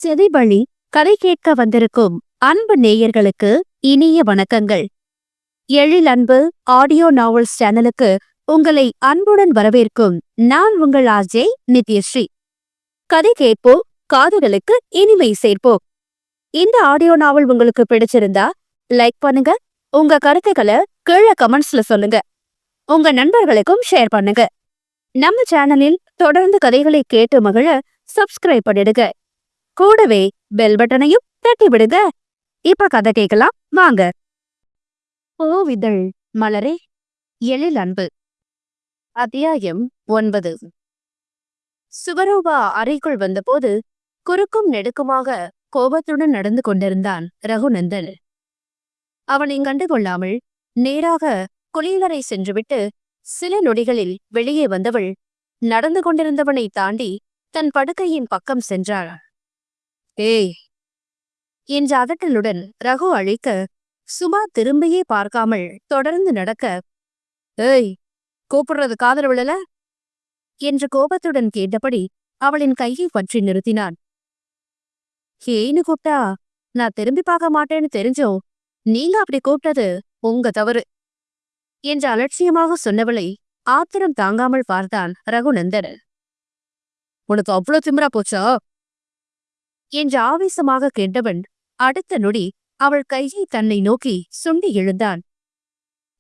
செவிவழி கதை கேட்க வந்திருக்கும் அன்பு நேயர்களுக்கு இனிய வணக்கங்கள். எழில் அன்பு ஆடியோ நாவல்ஸ் சேனலுக்கு உங்களை அன்புடன் வரவேற்கும் நான் உங்கள் ஆர்ஜே நித்யஸ்ரீ. கதை கேட்போம், காதுகளுக்கு இனிமை சேர்ப்போம். இந்த ஆடியோ நாவல் உங்களுக்கு பிடிச்சிருந்தா லைக் பண்ணுங்க, உங்க கருத்துக்களை கீழே கமெண்ட்ஸ்ல சொல்லுங்க, உங்க நண்பர்களுக்கும் ஷேர் பண்ணுங்க. நம்ம சேனலில் தொடர்ந்து கதைகளை கேட்டு மகிழ சப்ஸ்கிரைப் பண்ணிடுங்க. கூடவே பெல் பட்டனையும் தட்டி விடுங்க. இப்ப கதை கேட்கலாம் வாங்க. பூவிதழ் மலரே, எழில் அன்பு. அத்தியாயம் 9. சுவரூபா அறைக்குள் வந்தபோது குறுக்கும் நெடுக்குமாக கோபத்துடன் நடந்து கொண்டிருந்தான் ரகுநந்தன். அவனை கண்டுகொள்ளாமல் நேராக குளியலறை சென்றுவிட்டு சில நொடிகளில் வெளியே வந்தவள் நடந்து கொண்டிருந்தவனை தாண்டி தன் படுக்கையின் பக்கம் சென்றாள். ஏய் என்ற அதட்டலுடன் ரகு அழைக்க சுமா திரும்பியே பார்க்காமல் தொடர்ந்து நடக்க, ஏய் கூப்பிடுறது காதல் விழல என்று கோபத்துடன் கேட்டபடி அவளின் கையை பற்றி நிறுத்தினான். ஏன்னு கூப்பிட்டா நான் திரும்பி பார்க்க மாட்டேன்னு தெரிஞ்சோ நீங்க அப்படி கூப்பிட்டது உங்க தவறு என்று அலட்சியமாக சொன்னவளை ஆத்திரம் தாங்காமல் பார்த்தான் ரகுநந்தன். உனக்கு அவ்வளவு திமிரா போச்சா என்று ஆவேசமாக கேட்டவன் அடுத்த நொடி அவள் கையை தன்னை நோக்கி சுண்டி எழுந்தான்.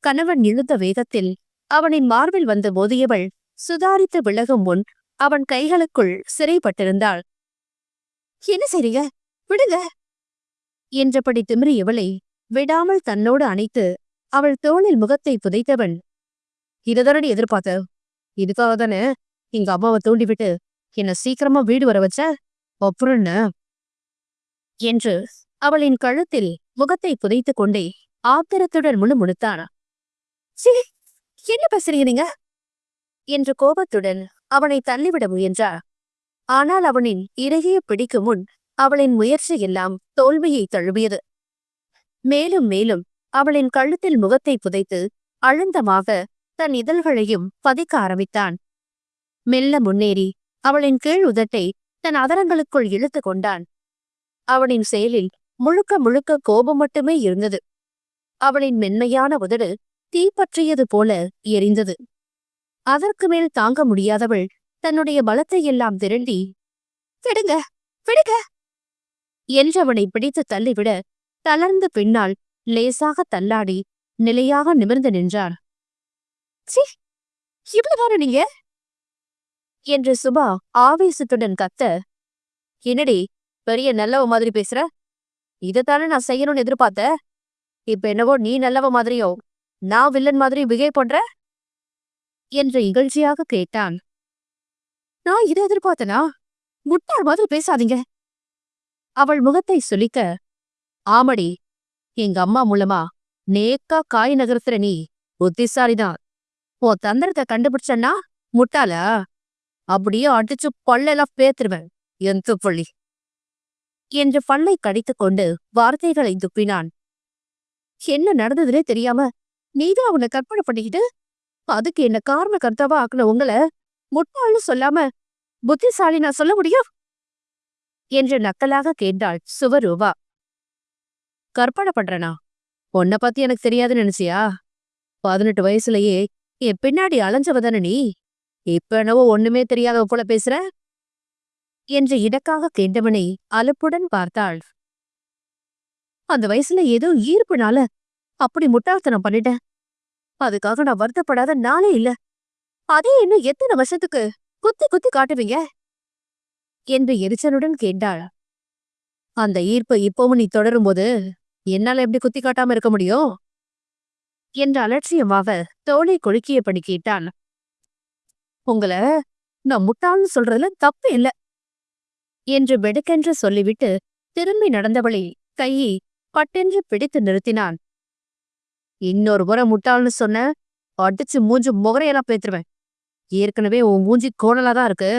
கணவன் இழுத்த வேகத்தில் அவனின் மார்பில் வந்து மோதியவள் சுதாரித்து விலகும் முன் அவன் கைகளுக்குள் சிறைப்பட்டிருந்தாள். என்ன செய்றீங்க, விடுங்க என்றபடி திமிரியவளை விடாமல் தன்னோடு அணைத்து அவள் தோளில் முகத்தை புதைத்தவன், இதனடி எதிர்பார்த்த, இதுக்காக தானே எங்க அம்மாவை தூண்டிவிட்டு என்ன சீக்கிரமா வீடு வர வச்ச, அப்புறம் என்ன என்று அவளின் கழுத்தில் முகத்தை புதைத்து கொண்டே ஆத்திரத்துடன் முணுமுணுத்தான். என்ன பேசுறீங்க நீங்க என்று கோபத்துடன் அவனை தள்ளிவிட முயன்றார். ஆனால் அவனின் இறைய பிடிக்கும் முன் அவளின் முயற்சி எல்லாம் தோல்வியை தழுவியது. மேலும் மேலும் அவளின் கழுத்தில் முகத்தை புதைத்து அழுந்தமாக தன் இதழ்களையும் பதிக்க ஆரம்பித்தான். மெல்ல முன்னேறி அவளின் கீழ் உதட்டை தன் அதரங்களுக்குள் இழுத்து கொண்டான். அவனின் செயலில் முழுக்க முழுக்க கோபம் மட்டுமே இருந்தது. அவளின் மென்மையான உதடு தீப்பற்றியது போல எரிந்தது. அதற்கு மேல் தாங்க முடியாதவள் தன்னுடைய பலத்தை எல்லாம் திரண்டி, விடுங்க விடுங்க என்றவனை பிடித்து தள்ளிவிட தளர்ந்து பின்னால் லேசாக தள்ளாடி நிலையாக நிமிர்ந்து நின்றார். சி, இவ்வளவுதான நீங்க என்று சுபா ஆவேசத்துடன் கத்த, என்னடி பெரிய நல்லவ மாதிரி பேசுற, இதைத்தானே நான் செய்யணும்னு எதிர்பார்த்த, இப்ப என்னவோ நீ நல்லவ மாதிரியோ நான் வில்லன் மாதிரி பிகேவ் பண்ற என்று இகழ்ச்சியாக கேட்டான். நான் இதை எதிர்பார்த்தனா, முட்டாள் மாதிரி பேசாதீங்க. அவள் முகத்தை சுளிக்க, ஆமடி எங்க அம்மா மூலமா நேக்கா காய் நகர்த்துற நீ புத்திசாலிதான். உன் தந்திரத்தை கண்டுபிடிச்சன்னா முட்டாளா, அப்படியே அடிச்சு பல்லெல்லாம் பேத்துருவேன் என் துப்பள்ளி என்று பல்லை கடித்துக் கொண்டு வார்த்தைகளை துப்பினான். என்ன நடந்ததுனே தெரியாம நீதான் அவனை கற்பனை பண்ணிக்கிட்டு அதுக்கு என்ன காரண கர்த்தாவா ஆக்குன உங்களை முட்டாள்னு சொல்லாம புத்திசாலி நான் சொல்ல முடியும் என்று நக்கலாக கேட்டாள் சுவரூபா. கற்பனை பண்றனா, உன்னை பத்தி எனக்கு தெரியாதுன்னு நினைச்சியா? 18 வயசுலயே என் பின்னாடி அலைஞ்சவதான நீ, இப்ப என்னவோ ஒண்ணுமே தெரியாதவ போல பேசுற என்று இடக்காக கேட்டவனை அலுப்புடன் பார்த்தாள். அந்த வயசுல ஏதோ ஈர்ப்புனால அப்படி முட்டாள்தனம் பண்ணிட்டேன். அதுக்காக நான் வருத்தப்படாத நாளே இல்ல. அதே இன்னும் எத்தனை வருஷத்துக்கு குத்தி குத்தி காட்டுவீங்க என்று எரிச்சலுடன் கேட்டாள். அந்த ஈர்ப்பு இப்பவும் நீ தொடரும் போது என்னால எப்படி குத்தி காட்டாம இருக்க முடியும் என்று அலட்சியமாக தோளை கொழுக்கியபடி கேட்டான். உங்களை நான் முட்டாள்னு சொல்றதுல தப்பு இல்ல என்று வெடுக்கென்று சொல்லிவிட்டு திரும்பி நடந்தவளை கையை பட்டென்று பிடித்து நிறுத்தினான். இன்னொரு முறை முட்டாள்னு சொன்ன அடிச்சு மூஞ்சி முகரையெல்லாம் பேத்துருவேன். ஏற்கனவே உன் மூஞ்சி கோணலாதான் இருக்கு,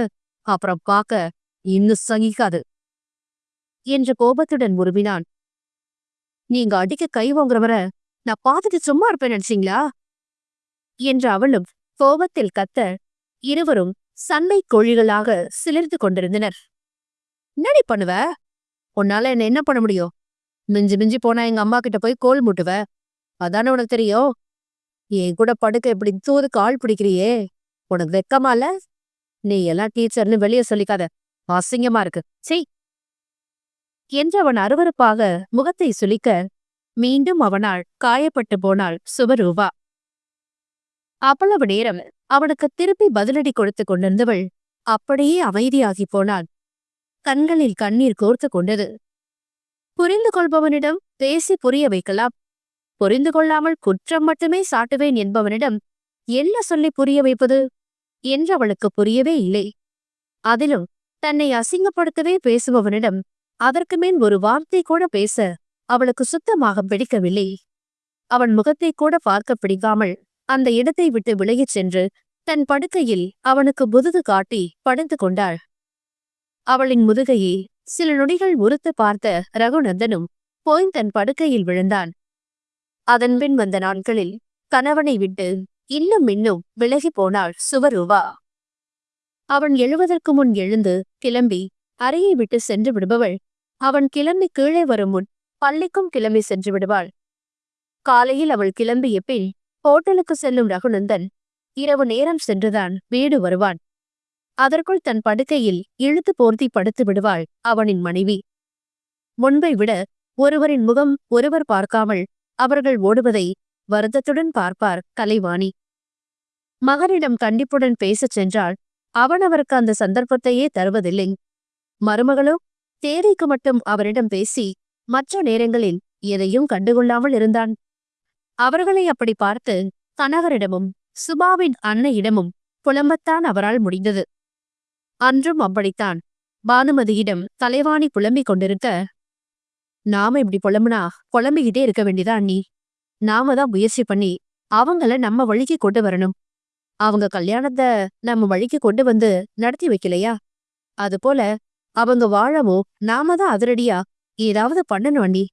அப்புறம் பார்க்க இன்னும் சகிக்காது என்று கோபத்துடன் உருவினான். நீங்க அடிக்க கை வாங்குறவரை நான் பார்த்துட்டு சும்மா இருப்பேன் நினைச்சீங்களா என்று அவளும் கோபத்தில் கத்த இருவரும் சண்டை கோழிகளாக சிலிர்த்து கொண்டிருந்தனர். என்னடி பண்ணுவ உன்னால என்ன என்ன பண்ண முடியும்? மிஞ்சி மிஞ்சி போனா எங்க அம்மா கிட்ட போய் கோல் முட்டுவ. அதானே உனக்கு தெரியும். என் கூட படுக்க இப்படி தூது கால் பிடிக்கிறியே, உனக்கு வெக்கமா இல்ல? நீ எல்லாம் டீச்சர்னு வெளியே சொல்லிக்காத. அசிங்கமா இருக்கு. சீ என்று அவன் அருவருப்பாக முகத்தை சுளிக்க, மீண்டும் அவனால் காயப்பட்டு போனாள் சுபரூபா. அவ்வளவு நேரம் அவனுக்கு திருப்பி பதிலடி கொடுத்து கொண்டிருந்தவள் அப்படியே அமைதியாகி போனாள். கண்களில் கண்ணீர் கோர்த்து கொண்டது. புரிந்து கொள்பவனிடம் பேசி புரிய வைக்கலாம். புரிந்து கொள்ளாமல் குற்றம் மட்டுமே சாட்டுவேன் என்பவனிடம் என்ன சொல்லி புரிய வைப்பது என்று அவளுக்கு புரியவே இல்லை. அதிலும் தன்னை அசிங்கப்படுத்தவே பேசுபவனிடம் அதற்கு மேல் ஒரு வார்த்தை கூட பேச அவளுக்கு சுத்தமாக பிடிக்கவில்லை. அவன் முகத்தை கூட பார்க்க பிடிக்காமல் அந்த இடத்தை விட்டு விலகிச் சென்று தன் படுக்கையில் அவனுக்கு முதுகு காட்டி படுத்து கொண்டாள். அவளின் முதுகையை சில நொடிகள் உறுத்து பார்த்த ரகுநந்தனும் போய் தன் படுக்கையில் விழுந்தான். அதன்பின் வந்த நாட்களில் கணவனை விட்டு இன்னும் விலகி போனாள் சுவரூபா. அவன் எழுவதற்கு முன் எழுந்து கிளம்பி அறையை விட்டு சென்று விடுபவள் அவன் கிளம்பி கீழே வரும் முன் பள்ளிக்கும் கிளம்பி சென்று விடுவாள். காலையில் அவள் கிளம்பிய பின் ஹோட்டலுக்கு செல்லும் ரகுநந்தன் இரவு நேரம் சென்றுதான் வீடு வருவான். அதற்குள் தன் படுக்கையில் இழுத்து போர்த்தி படுத்து விடுவாள் அவனின் மனைவி. முன்பை விட ஒருவரின் முகம் ஒருவர் பார்க்காமல் அவர்கள் ஓடுவதை வருத்தத்துடன் பார்ப்பார் கலைவாணி. மகனிடம் கண்டிப்புடன் பேசச் சென்றால் அவன் அவருக்கு அந்த சந்தர்ப்பத்தையே தருவதில்லை. மருமகளோ தேவைக்கு மட்டும் அவரிடம் பேசி மற்ற நேரங்களில் எதையும் கண்டுகொள்ளாமல் இருந்தான். அவர்களை அப்படி பார்த்து கணவரிடமும் சுபாவின் அன்னையிடமும் புலம்பத்தான் அவரால் முடிந்தது. அன்றும் அப்படித்தான். பானுமதியிடம் கலைவாணி புலம்பிக் கொண்டிருக்க, நாம இப்படி புலம்புனா புலம்பிக்கிட்டே இருக்க வேண்டியதா அண்ணி. நாம தான் முயற்சி பண்ணி அவங்கள நம்ம வழிக்கு கொண்டு வரணும். அவங்க கல்யாணத்தை நம்ம வழிக்கு கொண்டு வந்து நடத்தி வைக்கலையா? அதுபோல அவங்க வாழவோ நாம தான் அதிரடியா ஏதாவது பண்ணணும் அண்ணி.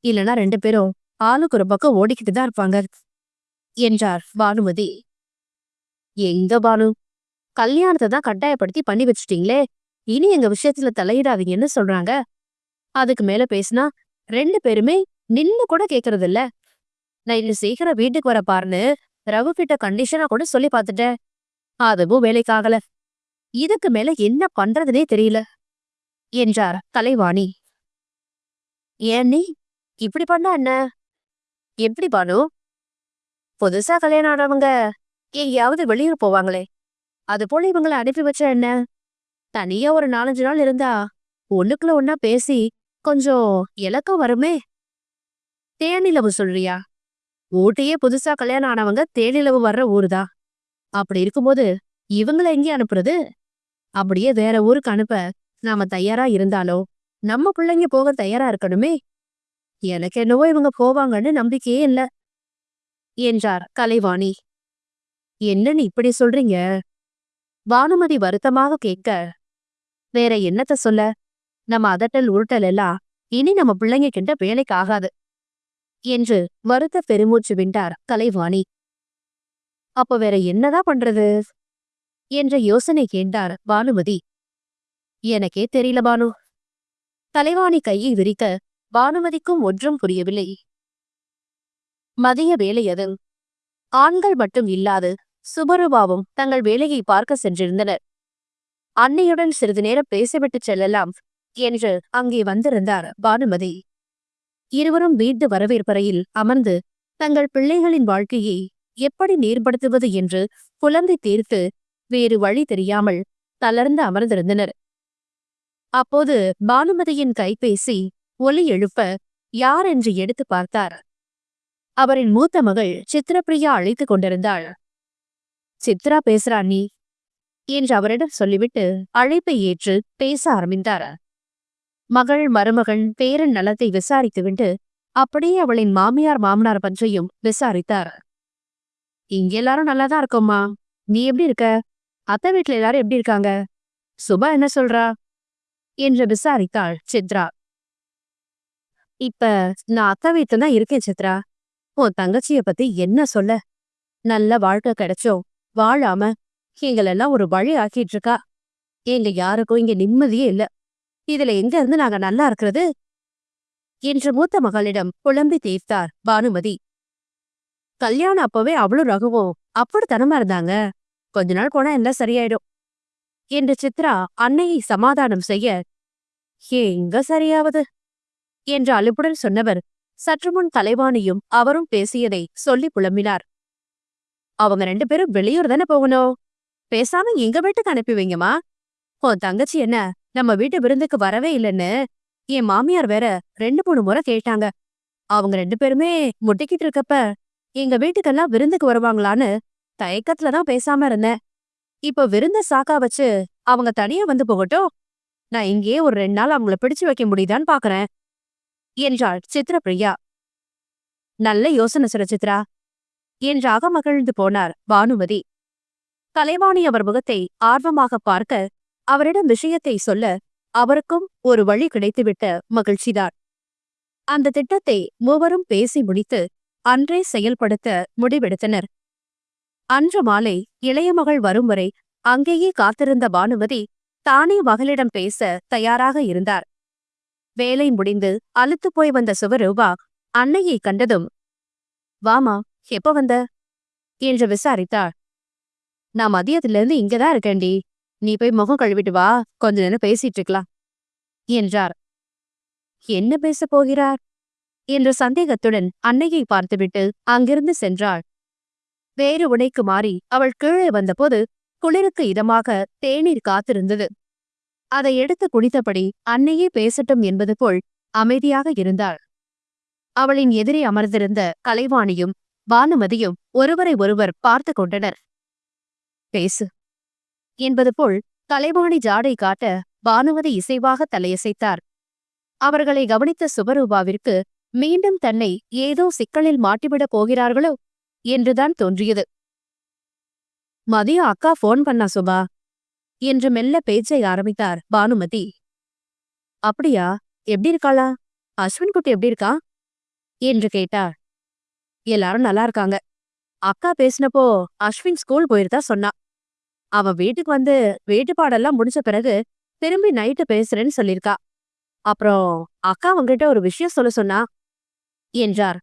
இல்லனா 2 பேரும் ஆளுக்கு ஒரு பக்கம் ஓடிக்கிட்டு தான் இருப்பாங்க என்றார் பானுமதி. எங்க பானு, கல்யாணத்தை தான் கட்டாயப்படுத்தி பண்ணி வச்சுட்டீங்களே, இனி எங்க விஷயத்துல தலையிடாதீங்கன்னு சொல்றாங்க. அதுக்கு மேல பேசினா 2 பேருமே நின்னு கூட கேக்குறது இல்ல. நான் இன்னும் சீக்கிரம் வீட்டுக்கு வர பாருன்னு ரகு கிட்ட கண்டிஷனா கூட சொல்லி பார்த்துட்டேன். அதுவும் வேலைக்காகல. இதுக்கு மேல என்ன பண்றதுனே தெரியல என்றார் கலைவாணி. ஏன் நீ இப்படி பண்ணா என்ன? எப்படி பானு? புதுசா கல்யாணம் ஆனவங்க எங்கேயாவது வெளியூர் போவாங்களே, அது போல இவங்களை அனுப்பி வச்சா என்ன? தனியா ஒரு 4-5 நாள் இருந்தா ஒண்ணுக்குள்ள ஒன்னா பேசி கொஞ்சம் இலக்கம் வருமே. தேனிலவு சொல்றியா? ஊட்டியே புதுசா கல்யாணம் ஆனவங்க தேனிலவு வர்ற ஊருதான். அப்படி இருக்கும்போது இவங்களை எங்கே அனுப்புறது? அப்படியே வேற ஊருக்கு அனுப்ப நாம தயாரா இருந்தாலோ நம்ம பிள்ளைங்க போக தயாரா இருக்கணுமே. எனக்கு என்னவோ இவங்க போவாங்கன்னு நம்பிக்கையே இல்ல என்றார் கலைவாணி. என்னன்னு இப்படி சொல்றீங்க? பானுமதி வருத்தமாக கேட்க, வேற என்னத்த சொல்ல, நம்ம அதட்டல் உருட்டல் எல்லாம் இனி நம்ம பிள்ளைங்க கிட்ட வேலைக்கு ஆகாது என்று வருத்த பெருமூச்சு விட்டார் கலைவாணி. அப்ப வேற என்னதான் பண்றது என்ற யோசனை கேட்டார் பானுமதி. எனக்கே தெரியல பானு. கலைவாணி கையை விரிக்க பானுமதிக்கும் ஒன்றும் புரியவில்லை. மதிய வேலை அது. ஆண்கள் மட்டும் இல்லாது சுபரூபாவும் தங்கள் வேலையை பார்க்க சென்றிருந்தனர். அன்னையுடன் சிறிது நேரம் பேசிவிட்டு செல்லலாம் என்று அங்கே வந்திருந்தார் பானுமதி. இருவரும் வீட்டு வரவேற்பறையில் அமர்ந்து தங்கள் பிள்ளைகளின் வாழ்க்கையை எப்படி நேர்படுத்துவது என்று புலம்பி தீர்த்து வேறு வழி தெரியாமல் தளர்ந்து அமர்ந்திருந்தனர். அப்போது பானுமதியின் கைபேசி ஒலி எழுப்ப யார் என்று எடுத்து பார்த்தார். அவரின் மூத்த மகள் சித்ரப்பிரியா அழைத்துக் கொண்டிருந்தாள். சித்ரா பேசுறா நீ என்று அவரிடம் சொல்லிவிட்டு அழைப்பை ஏற்று பேச ஆரம்பித்தார். மகள் மருமகன் பேரன் நலத்தை விசாரித்துவிட்டு அப்படியே அவளின் மாமியார் மாமனார் பற்றியும் விசாரித்தார். இங்க எல்லாரும் நல்லாதான் இருக்கோம்மா. நீ எப்படி இருக்க? அத்தை வீட்டுல எல்லாரும் எப்படி இருக்காங்க? சுபா என்ன சொல்றா என்று விசாரித்தாள் சித்ரா. இப்ப நான் அத்தை வீட்டுல தான் இருக்கேன் சித்ரா. உன் தங்கச்சிய பத்தி என்ன சொல்ல? நல்ல வாழ்க்கை கிடைச்சோ வாழாம எங்களெல்லாம் ஒரு வழி ஆக்கிட்டு இருக்கா. எங்க யாருக்கும் இங்க நிம்மதியே இல்ல. இதுல எங்க இருந்து நாங்க நல்லா இருக்கிறது என்று மூத்த மகளிடம் புலம்பி தீர்த்தார் பானுமதி. கல்யாணம் அப்பவே அவளும் ரகுவும் அப்படித்தனமா இருந்தாங்க. கொஞ்ச நாள் போனா எல்லாம் சரியாயிடும் என்று சித்ரா அன்னையை சமாதானம் செய்ய, எங்க சரியாவது என்று அலுப்புடன் சொன்னவர் சற்றுமுன் கலைவாணியும் அவரும் பேசியதை சொல்லி புலம்பினார். அவங்க 2 பேரும் வெளியூர் தானே போகணும். பேசாம எங்க வீட்டுக்கு அனுப்பி வைங்கம்மா. உன் தங்கச்சி என்ன நம்ம வீட்டு விருந்துக்கு வரவே இல்லைன்னு என் மாமியார் வேற 2-3 முறை கேட்டாங்க. அவங்க 2 பேருமே முட்டிக்கிட்டு இருக்கப்ப எங்க வீட்டுக்கெல்லாம் விருந்துக்கு வருவாங்களான்னு தயக்கத்துலதான் பேசாம இருந்தேன். இப்ப விருந்த சாக்கா வச்சு அவங்க தனியா வந்து போகட்டும். நான் இங்கேயே ஒரு 2 நாள் அவங்கள பிடிச்சு வைக்க முடியுதான்னு பாக்குறேன் என்றாள் சித்ரபிரியா. நல்ல யோசனை சொல்ற சித்ரா என்றாக மகிழ்ந்து போனார் பானுமதி. கலைவாணி அவர் முகத்தை ஆர்வமாக பார்க்க அவரிடம் விஷயத்தை சொல்ல அவருக்கும் ஒரு வழி கிடைத்துவிட்ட மகிழ்ச்சிதான். அந்த திட்டத்தை மூவரும் பேசி முடித்து அன்றே செயல்படுத்த முடிவெடுத்தனர். அன்று மாலை இளைய மகள் வரும் வரை அங்கேயே காத்திருந்த பானுமதி தானே மகளிடம் பேச தயாராக இருந்தார். வேலை முடிந்து அலுத்து போய் வந்த சுவரூபா அன்னையை கண்டதும், வாமா, எப்ப வந்த என்று விசாரித்தாள். நான் மதியத்திலிருந்து இங்கதான் இருக்கேன்டி. நீ போய் முகம் கழுவிட்டு வா, கொஞ்ச நேரம் பேசிட்டு இருக்கலாம் என்றார். என்ன பேசப் போகிறார் என்ற சந்தேகத்துடன் அன்னையை பார்த்துவிட்டு அங்கிருந்து சென்றாள். வேறு உடைக்கு மாறி அவள் கீழே வந்தபோது குளிருக்கு இதமாக தேநீர் காத்திருந்தது. அதை எடுத்து குடித்தபடி அன்னையே பேசட்டும் என்பது போல் அமைதியாக இருந்தாள். அவளின் எதிரே அமர்ந்திருந்த கலைவாணியும் பானுமதியும் ஒருவரை ஒருவர் பார்த்து கொண்டனர். பேசு என்பது போல் கலைவாணி ஜாடை காட்ட பானுமதி இசைவாக தலையசைத்தார். அவர்களை கவனித்த சுபரூபாவிற்கு மீண்டும் தன்னை ஏதோ சிக்கலில் மாட்டிவிடப் போகிறார்களோ என்றுதான் தோன்றியது. மதியம் அக்கா போன் பண்ணா சுபா என்று மெல்ல பேச்சை ஆரம்பித்தார் பானுமதி. அப்படியா, எப்படி இருக்காளா? அஸ்வின் குட்டி எப்படி இருக்கா என்று கேட்டார். எல்லாரும் நல்லா இருக்காங்க. அக்கா பேசினப்போ அஸ்வின் ஸ்கூல் போயிருந்தா சொன்னா. அவன் வீட்டுக்கு வந்து வீட்டுப்பாடெல்லாம் முடிச்ச பிறகு திரும்பி நைட்டு பேசுறேன்னு சொல்லிருக்கா. அப்புறம் அக்கா அவங்கிட்ட ஒரு விஷயம் சொல்ல சொன்னா என்றார்.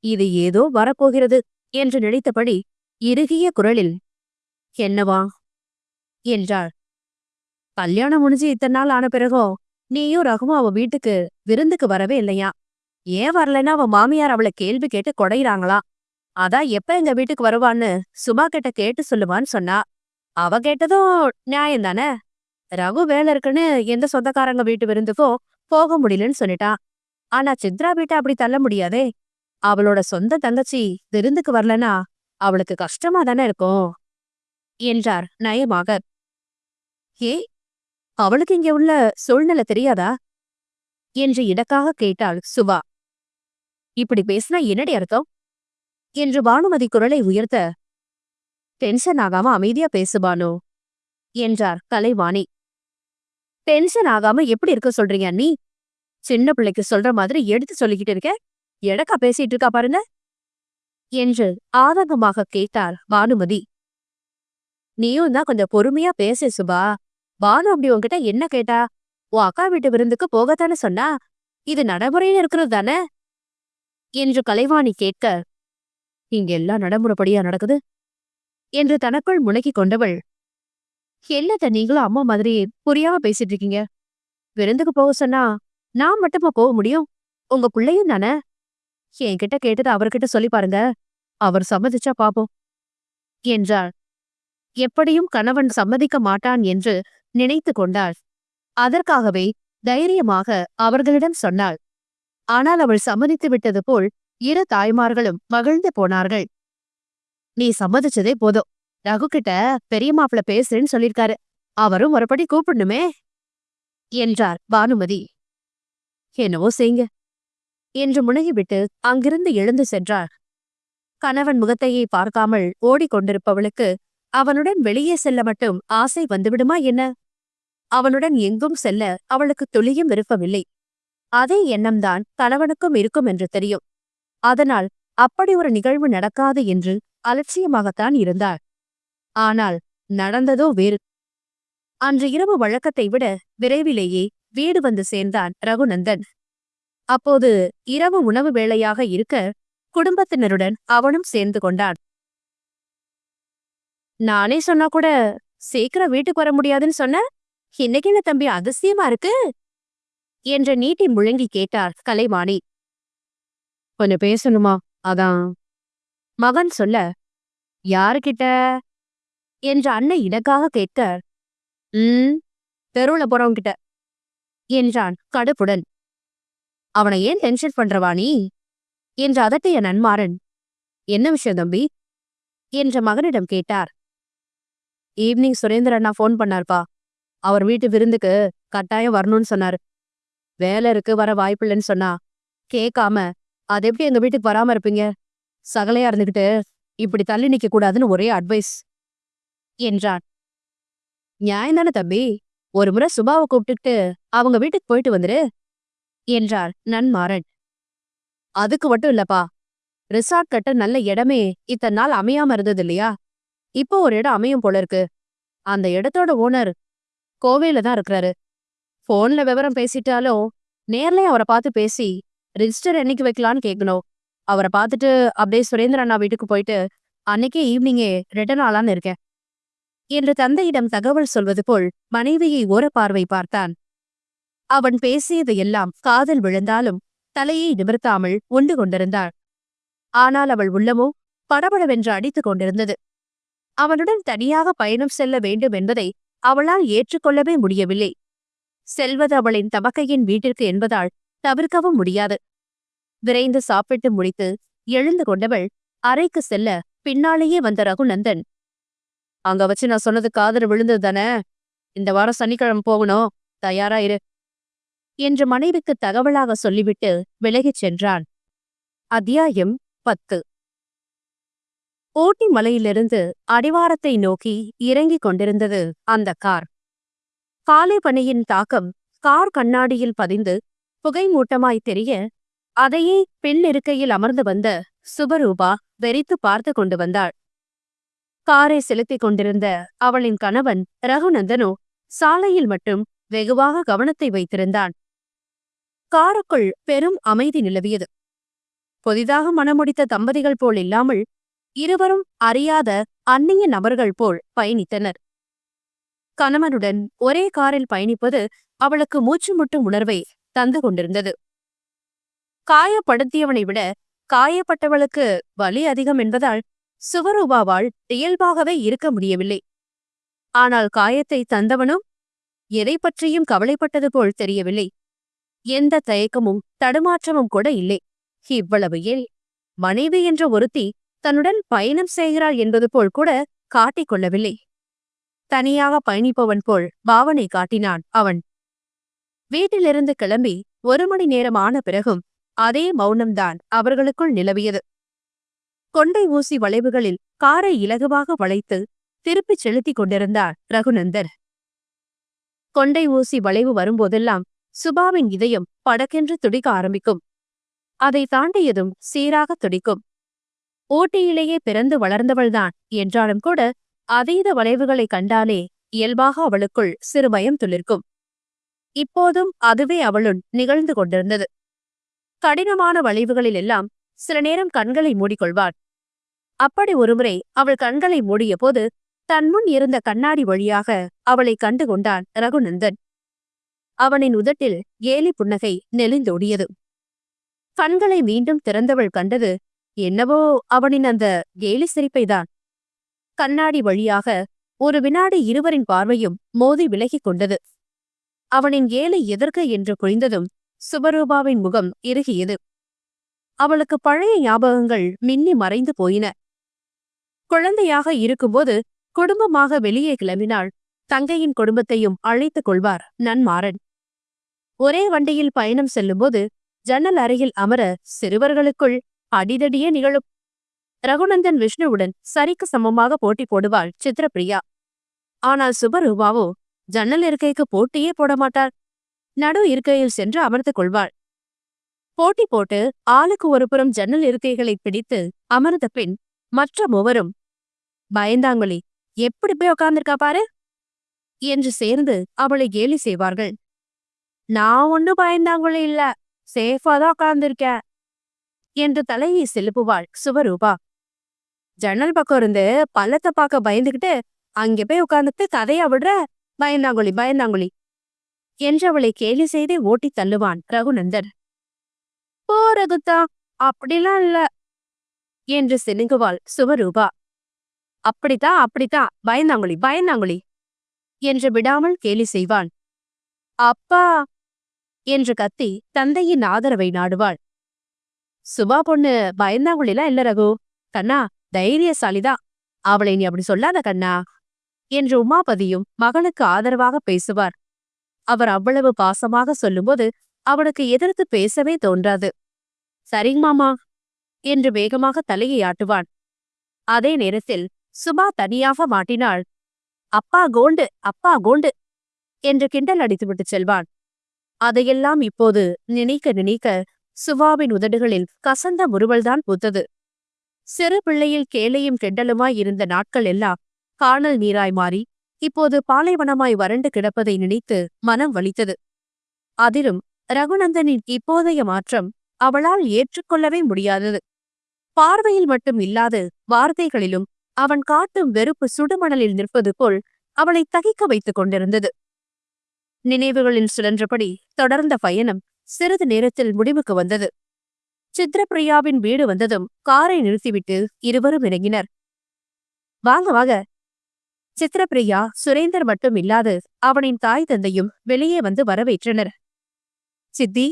இது ஏதோ வரப்போகிறது என்று நினைத்தபடி இறுகிய குரலில், என்னவா என்றாள். கல்யாணம் முடிஞ்சு இத்தனை நாள் ஆன பிறகும் நீயும் ரகுமும் அவ வீட்டுக்கு விருந்துக்கு வரவே இல்லையா? ஏன் வரலன்னா அவ மாமியார் அவளை கேள்வி கேட்டு கொடையிறாங்களாம். அதான் எப்ப எங்க வீட்டுக்கு வருவான்னு சுபா கிட்ட கேட்டு சொல்லுவான்னு சொன்னா. அவ கேட்டதும் நியாயம்தானே. ரகு வேலை இருக்குன்னு எந்த சொந்தக்காரங்க வீட்டு விருந்துக்கும் போக முடியலன்னு சொல்லிட்டான். ஆனா சித்ரா வீட்டை அப்படி தள்ள முடியாதே. அவளோட சொந்த தங்கச்சி விருந்துக்கு வரலனா அவளுக்கு கஷ்டமா தானே இருக்கும் என்றார் நயமாக. ஏ, அவளுக்கு இங்க உள்ள சூழ்நிலை தெரியாதா என்று இடக்காக கேட்டாள் சுபா. இப்படி பேசினா என்னடி அர்த்தம் என்று பானுமதி குரலை உயர்த்த, டென்ஷன் ஆகாம அமைதியா பேசு பானு என்றார் கலைவாணி. டென்ஷன் ஆகாம எப்படி இருக்க சொல்றீங்க நீ? சின்ன பிள்ளைக்கு சொல்ற மாதிரி எடுத்து சொல்லிக்கிட்டு இருக்க. எடக்கா பேசிட்டு இருக்கா பாருங்க என்று ஆதங்கமாக கேட்டார் பானுமதி. நீயும் தான் கொஞ்சம் பொறுமையா பேசு சுபா. பானு அப்படி உன்கிட்ட என்ன கேட்டா? உன் அக்கா வீட்டு விருந்துக்கு போகத்தானே சொன்னா. இது நடைமுறையில இருக்கிறது தானே என்று கலைவாணி கேட்க, இங்க எல்லாம் நடைமுறைப்படியா நடக்குது என்று தனக்குள் முனகிக் கொண்டவள், என்னத்த நீங்களும் அம்மா மாதிரி புரியாம பேசிட்டு இருக்கீங்க? விருந்துக்கு போக சொன்னா நான் மட்டுமா போக முடியும்? உங்க பிள்ளையும் தானே. என்கிட்ட கேட்டது அவர்கிட்ட சொல்லி பாருங்க. அவர் சம்மதிச்சா பாப்போம் என்றாள். எப்படியும் கணவன் சம்மதிக்க மாட்டான் என்று நினைத்து கொண்டாள். அதற்காகவே தைரியமாக அவர்களிடம் சொன்னாள். ஆனால் அவள் சம்மதித்து விட்டது போல் இரு தாய்மார்களும் மகிழ்ந்து போனார்கள். நீ சம்மதிச்சதே போதும். ரகு கிட்ட பெரிய மாப்பிள பேசுறேன்னு சொல்லிருக்காரு. அவரும் ஒருபடி கூப்பிடணுமே என்றார் பானுமதி. என்னவோ செய்ங்க என்று முனகிவிட்டு அங்கிருந்து எழுந்து சென்றார். கணவன் முகத்தையே பார்க்காமல் ஓடிக்கொண்டிருப்பவளுக்கு அவனுடன் வெளியே செல்ல மட்டும் ஆசை வந்துவிடுமா என்ன? அவனுடன் எங்கும் செல்ல அவளுக்கு துளியும் விருப்பமில்லை. அதே எண்ணம்தான் கணவனுக்கும் இருக்கும் என்று தெரியும். அதனால் அப்படி ஒரு நிகழ்வு நடக்காது என்று அலட்சியமாகத்தான் இருந்தாள். ஆனால் நடந்ததோ வேறு. அன்று இரவு வழக்கத்தை விட விரைவிலேயே வீடு வந்து சேர்ந்தான் ரகுநந்தன். அப்போது இரவு உணவு வேளையாக இருக்க குடும்பத்தினருடன் அவனும் சேர்ந்து கொண்டான். நானே சொன்னா கூட சீக்கிரம் வீட்டுக்கு வர முடியாதுன்னு சொன்ன, இன்னைக்கு என்ன தம்பி அதிசயமா இருக்கு என்று நீட்டி முழங்கி கேட்டார் கலைவாணி. கொஞ்சம் பேசணுமா, அதான். மகன் சொல்ல, யாருகிட்ட என்ற அன்னை இடக்காக கேட்க, தெருவுல போறவங்கிட்ட என்றான் கடுப்புடன். அவனை ஏன் டென்ஷன் பண்றவாணி என்று அதட்டிய நன்மாறன், என்ன விஷயம் தம்பி என்ற மகனிடம் கேட்டார். ஈவினிங் சுரேந்திர அண்ணா போன் பண்ணார்ப்பா. அவர் வீட்டு விருந்துக்கு கட்டாயம் வரணும்னு சொன்னாரு. வேலை இருக்கு, வர வாய்ப்பில்லைன்னு சொன்னா கேட்காம அது எப்படி எங்க வீட்டுக்கு வராம இருப்பீங்க? சகலையா இருந்துகிட்டு இப்படி தள்ளி நிக்க கூடாதுன்னு ஒரே அட்வைஸ் என்றான். நியாயந்தானே தம்பி, ஒரு முறை சுபாவை கூப்பிட்டுக்கிட்டு அவங்க வீட்டுக்கு போயிட்டு வந்துரு என்றார் நன்மாறன். அதுக்கு மட்டும் இல்லப்பா, ரிசார்ட் கட்ட நல்ல இடமே இத்தனை நாள் அமையாம இருந்தது இல்லையா? இப்போ ஒரு இடம் அமையும் போல இருக்கு. அந்த இடத்தோட ஓனர் கோவையில தான் இருக்கிறாரு. போன்ல விவரம் பேசிட்டாலும் நேர்லயே அவரை பார்த்து பேசி ரிஜிஸ்டர் என்னைக்கு வைக்கலான்னு கேட்கணும். அவரை பார்த்துட்டு அப்படியே சுரேந்திர அண்ணா வீட்டுக்கு போயிட்டு அன்னைக்கே ஈவினிங்கே ரிட்டர்ன் ஆளான்னு இருக்கேன் என்று தந்தையிடம் தகவல் சொல்வது போல் மனைவியை ஓர பார்வை பார்த்தான். அவன் பேசியது எல்லாம் காதில் விழுந்தாலும் தலையை நிமிர்த்தாமல் உண்டு கொண்டிருந்தாள். ஆனால் அவள் உள்ளமோ படபடவென்று அடித்துக் கொண்டிருந்தது. அவனுடன் தனியாக பயணம் செல்ல வேண்டும் என்பதை அவளால் ஏற்றுக்கொள்ளவே முடியவில்லை. செல்வது அவளின் தமக்கையின் வீட்டிற்கு என்பதால் தவிர்க்கவும் முடியாது. விரைந்து சாப்பிட்டு முடித்து எழுந்து கொண்டவள் அறைக்கு செல்ல பின்னாலேயே வந்த ரகுநந்தன், அங்க வச்சு நான் சொன்னது காதல் விழுந்தது தானே, இந்த வாரம் சனிக்கிழமை போகணும், தயாரா இரு என்று மனைவிக்கு தகவலாக சொல்லிவிட்டு விலகிச் சென்றான். அத்தியாயம் 10. ஊட்டி மலையிலிருந்து அடிவாரத்தை நோக்கி இறங்கிக் கொண்டிருந்தது அந்த கார். காலை பனியின் தாக்கம் கார் கண்ணாடியில் பதிந்து புகை மூட்டமாய் தெரிய அதையே பின் இருக்கையில் அமர்ந்து வந்த சுபரூபா வெறித்து பார்த்து கொண்டு வந்தாள். காரை செலுத்திக் கொண்டிருந்த அவளின் கணவன் ரகுநந்தனோ சாலையில் மட்டும் வெகுவாக கவனத்தை வைத்திருந்தான். காருக்குள் பெரும் அமைதி நிலவியது. புதிதாக மணமுடித்த தம்பதிகள் போல் இல்லாமல் இருவரும் அறியாத அந்நிய நபர்கள் போல் பயணித்தனர். கணவனுடன் ஒரே காரில் பயணிப்பது அவளுக்கு மூச்சு முட்டும் உணர்வை தந்து கொண்டிருந்தது. காயப்படுத்தியவனை விட காயப்பட்டவளுக்கு வலி அதிகம் என்பதால் சுவரூபாவால் இயல்பாகவே இருக்க முடியவில்லை. ஆனால் காயத்தை தந்தவனும் எதை பற்றியும் கவலைப்பட்டது போல் தெரியவில்லை. எந்த தயக்கமும் தடுமாற்றமும் கூட இல்லை. இவ்வளவு ஏல் மனைவி என்ற ஒருத்தி தன்னுடன் பயணம் செய்கிறாள் என்பது போல் கூட காட்டிக் கொள்ளவில்லை. தனியாக பயணிப்பவன் போல் பாவனை காட்டினான் அவன். வீட்டிலிருந்து கிளம்பி 1 மணி நேரம் ஆன பிறகும் அதே மௌனம்தான் அவர்களுக்குள் நிலவியது. கொண்டை ஊசி வளைவுகளில் காரை இலகுவாக வளைத்து திருப்பிச் செலுத்திக் கொண்டிருந்தார் ரகுநந்தர். கொண்டை ஊசி வளைவு வரும்போதெல்லாம் சுபாவின் இதயம் படக்கென்று துடிக்க ஆரம்பிக்கும். அதை தாண்டியதும் சீராக துடிக்கும். ஊட்டியிலேயே பிறந்து வளர்ந்தவள்தான் என்றாலும் கூட அதீத வளைவுகளை கண்டாலே இயல்பாக அவளுக்குள் சிறு பயம் துளிர்க்கும். இப்போதும் அதுவே அவளுள் நிகழ்ந்து கொண்டிருந்தது. கடினமான வளைவுகளில் எல்லாம் சில நேரம் கண்களை மூடிக்கொள்வாள். அப்படி ஒருமுறை அவள் கண்களை மூடிய போது தன்முன் இருந்த கண்ணாடி வழியாக அவளை கண்டு கொண்டான் ரகுநந்தன். அவனின் உதட்டில் ஏலி புன்னகை நெளிந்தோடியது. கண்களை மீண்டும் திறந்தவள் கண்டது என்னவோ அவனின் அந்த கேலி சிரிப்பைதான். கண்ணாடி வழியாக ஒரு வினாடி இருவரின் பார்வையும் மோதி விலகிக் கொண்டது. அவனின் ஏலை எதற்கு என்று புரிந்ததும் சுபரூபாவின் முகம் இறுகியது. அவளுக்கு பழைய ஞாபகங்கள் மின்னி மறைந்து போயின. குழந்தையாக இருக்கும்போது குடும்பமாக வெளியே கிளம்பினாள். தங்கையின் குடும்பத்தையும் அழைத்துக் கொள்வார் நன்மாறன். ஒரே வண்டியில் பயணம் செல்லும்போது ஜன்னல் அறையில் அமர சிறுவர்களுக்குள் அடிதடியே நிகழும். ரகுநந்தன் விஷ்ணுவுடன் சரிக்கு சமமாக போட்டி போடுவாள் சித்ரபிரியா. ஆனால் சுபரூபாவோ ஜன்னல் இருக்கைக்கு போட்டியே போட மாட்டாள். நடு இருக்கையில் சென்று அமர்ந்து கொள்வாள். போட்டி போட்டு ஆளுக்கு ஒரு புறம் ஜன்னல் இருக்கைகளை பிடித்து அமர்ந்த பின் மற்ற மூவரும் பயந்தாங்கொலி எப்படி போய் உட்கார்ந்திருக்கா பாரு என்று சேர்ந்து அவளை கேலி செய்வார்கள். நான் ஒன்னும் பயந்தாங்குழி இல்ல, சேஃபா தான் உட்கார்ந்திருக்கேன் என்று தலையை செலுப்புவாள் சுவரூபா. ஜன்னல் பக்கம் இருந்து பள்ளத்தை பார்க்க பயந்துகிட்டு அங்க போய் உட்கார்ந்துட்டு கதையா விடுற, பயந்தாங்குழி பயந்தாங்குழி என்று அவளை கேலி செய்தே ஓட்டி தள்ளுவான் ரகுநந்தன். போ ரகுத்தா, அப்படிலாம் இல்ல என்று சினுங்குவாள் சுவரூபா. அப்படித்தான் அப்படித்தான், பயந்தாங்குழி பயந்தாங்குழி என்று விடாமல் கேலி செய்வான். அப்பா என்று கத்தி தந்தையின் ஆதரவை நாடுவாள். சுபா பொண்ணு பயந்தாங்குழிலாம் இல்ல ரகு, கண்ணா தைரியசாலிதான், அவளை நீ அப்படி சொல்லாத கண்ணா என்று உமாபதியும் மகனுக்கு ஆதரவாக பேசுவார். அவர் அவ்வளவு பாசமாக சொல்லும்போது அவனுக்கு எதிர்த்து பேசவே தோன்றாது. சரிங்க மாமா என்று வேகமாக தலையை ஆட்டுவான். அதே நேரத்தில் சுபா தனியாக மாட்டினாள். அப்பா கோண்டு அப்பா கோண்டு என்று கிண்டல் அடித்துவிட்டு செல்வான். அதையெல்லாம் இப்போது நினைக்க நினைக்க சுபாவின் உதடுகளில் கசந்த முறுவல்தான் பூத்தது. சிறு பிள்ளையில் கேலையும் கெண்டலுமாய் இருந்த நாட்கள் எல்லாம் காணல் நீராய் மாறி இப்போது பாலைவனமாய் வறண்டு கிடப்பதை நினைத்து மனம் வலித்தது. அதிலும் ரகுநந்தனின் இப்போதைய மாற்றம் அவளால் ஏற்றுக்கொள்ளவே முடியாதது. பார்வையில் மட்டும் இல்லாது வார்த்தைகளிலும் அவன் காட்டும் வெறுப்பு சுடுமணலில் நிற்பது போல் அவளை தகிக்க வைத்துக் கொண்டிருந்தது. நினைவுகளில் சுழன்றபடி தொடர்ந்த பயணம் சிறிது நேரத்தில் முடிவுக்கு வந்தது. சித்ரப்பிரியாவின் வீடு வந்ததும் காரை நிறுத்திவிட்டு இருவரும் இறங்கினர். வாங்க வாங்க. சித்ரப்பிரியா சுரேந்தர் மட்டும் இல்லாது அவனின் தாய் தந்தையும் வெளியே வந்து வரவேற்றனர். சித்தி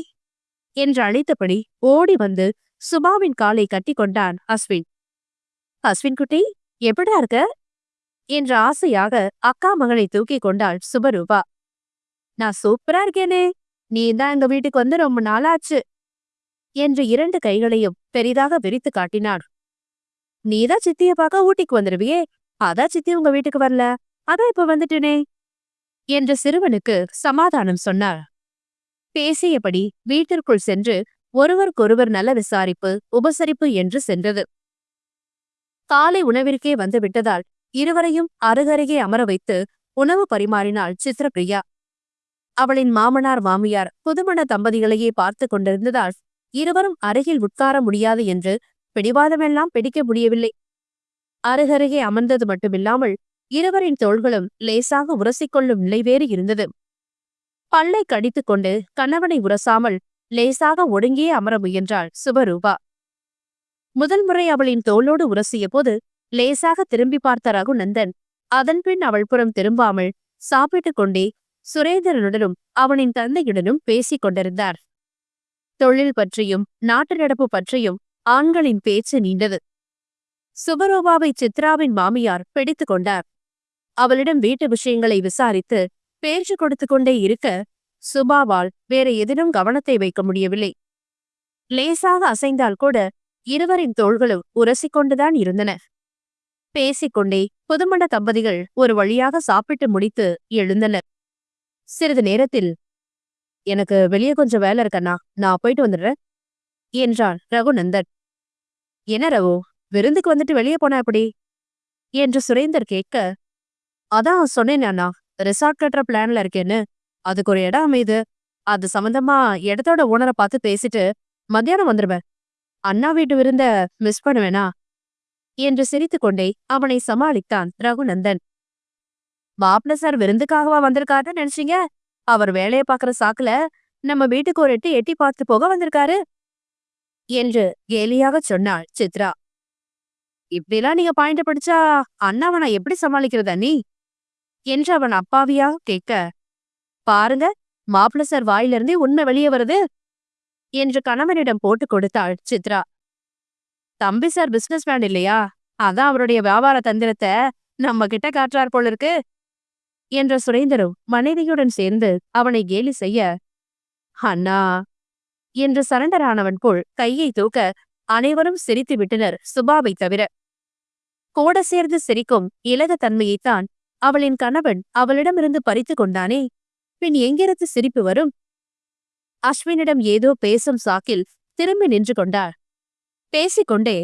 என்று அழைத்தபடி ஓடி வந்து சுபாவின் காலை கட்டி கொண்டான் அஸ்வின். அஸ்வின் குட்டி, எப்படா இருக்க என்ற ஆசையாக அக்கா மகனை தூக்கி கொண்டாள் சுபரூபா. நான் சூப்பரா இருக்கேனே, நீ தான் எங்க வீட்டுக்கு வந்து ரொம்ப நாளாச்சு என்று 2 கைகளையும் பெரிதாக விரித்து காட்டினாள். நீதான் சித்திய பார்க்க ஊட்டிக்கு வந்துருவியே, அதான் சித்தி உங்க வீட்டுக்கு வரல, அதான் இப்ப வந்துட்டேனே என்று சிறுவனுக்கு சமாதானம் சொன்னாள். பேசியபடி வீட்டிற்குள் சென்று ஒருவருக்கொருவர் நல விசாரிப்பு உபசரிப்பு என்று சென்றது. காலை உணவிற்கே வந்து விட்டதால் இருவரையும் அருகருகே அமர வைத்து உணவு பரிமாறினாள் சித்ரப்பிரியா. அவளின் மாமனார் மாமியார் புதுமண தம்பதிகளையே பார்த்து கொண்டிருந்ததால் இருவரும் அருகில் உட்கார முடியாது என்று பிடிவாதமெல்லாம் பிடிக்க முடியவில்லை. அருகருகே அமர்ந்தது மட்டுமில்லாமல் இருவரின் தோள்களும் லேசாக உரசிக்கொள்ளும் நிலை வேறு இருந்தது. பல்லை கடித்துக் கொண்டு கணவனை உரசாமல் லேசாக ஒடுங்கியே அமர முயன்றாள் சுபரூபா. முதல் முறை அவளின் தோளோடு உரசிய போது லேசாக திரும்பி பார்த்த ரகுநந்தன் அதன்பின் அவள் புறம் திரும்பாமல் சாப்பிட்டுக் கொண்டே சுரேந்திரனுடனும் அவனின் தந்தையுடனும் பேசிக் கொண்டிருந்தார். தொழில் பற்றியும் நாட்டு நடப்பு பற்றியும் ஆண்களின் பேச்சு நீண்டது. சுபரூபாவை சித்ராவின் மாமியார் பிடித்து கொண்டார். அவளிடம் வீட்டு விஷயங்களை விசாரித்து பேச்சு கொடுத்து கொண்டே இருக்க சுபாவால் வேற எதிலும் கவனத்தை வைக்க முடியவில்லை. லேசாக அசைந்தால் கூட இருவரின் தோள்களும் உரசிக்கொண்டுதான் இருந்தன. பேசிக்கொண்டே புதுமண தம்பதிகள் ஒரு வழியாக சாப்பிட்டு முடித்து எழுந்தனர். சிறிது நேரத்தில், எனக்கு வெளியே கொஞ்சம் வேலை இருக்கண்ணா, நான் போயிட்டு வந்துடுறேன் என்றான் ரகுநந்தன். என்ன ரகு, விருந்துக்கு வந்துட்டு வெளியே போனா எப்படி என்று சுரேந்தர் கேட்க, அதான் சொன்னேன் அண்ணா, ரிசார்ட் கட்டுற பிளான்ல இருக்கேன்னு. அதுக்கு ஒரு இடம் அமைது, அது சம்பந்தமா இடத்தோட ஓனரை பார்த்து பேசிட்டு மத்தியானம் வந்துருவேன். அண்ணா வீட்டு விருந்த மிஸ் பண்ணுவேனா என்று சிரித்துக்கொண்டே அவனை சமாளித்தான் ரகுநந்தன். மாப்பிள்ள சார் விருந்துக்காகவா வந்திருக்காருன்னு நினைச்சீங்க? அவர் வேலையை பாக்குற சாக்குல நம்ம வீட்டுக்கு ஒரு எட்டி பார்த்து போக வந்திருக்காரு என்று கேலியாக சொன்னாள் சித்ரா. இப்படிலாம் நீங்க பாயிண்ட் படிச்சா அண்ணாவை நான் எப்படி சமாளிக்கிறதா நீ என்று அவன் அப்பாவியாக கேட்க, பாருங்க மாப்பிள்ள சார் வாயிலிருந்தே உண்மை வெளியே வருது என்று கணவனிடம் போட்டு கொடுத்தாள் சித்ரா. தம்பி சார் பிசினஸ் மேன் இல்லையா, அதான் அவருடைய வியாபார தந்திரத்தை நம்ம கிட்ட காட்டுறார் போல இருக்கு என்ற சுரேந்தரும் மனைவியுடன் சேர்ந்து அவனை கேலி செய்ய, அண்ணா என்று சரண்டரானவன் போல் கையை தூக்க அனைவரும் சிரித்து விட்டனர் சுபாவை தவிர. கூட சேர்ந்து சிரிக்கும் இலக தன்மையைத்தான் அவளின் கணவன் அவளிடமிருந்து பறித்து கொண்டானே, பின் எங்கிருந்து சிரிப்பு வரும்? அஸ்வினிடம் ஏதோ பேசும் சாக்கில் திரும்பி நின்று கொண்டாள். பேசிக்கொண்டே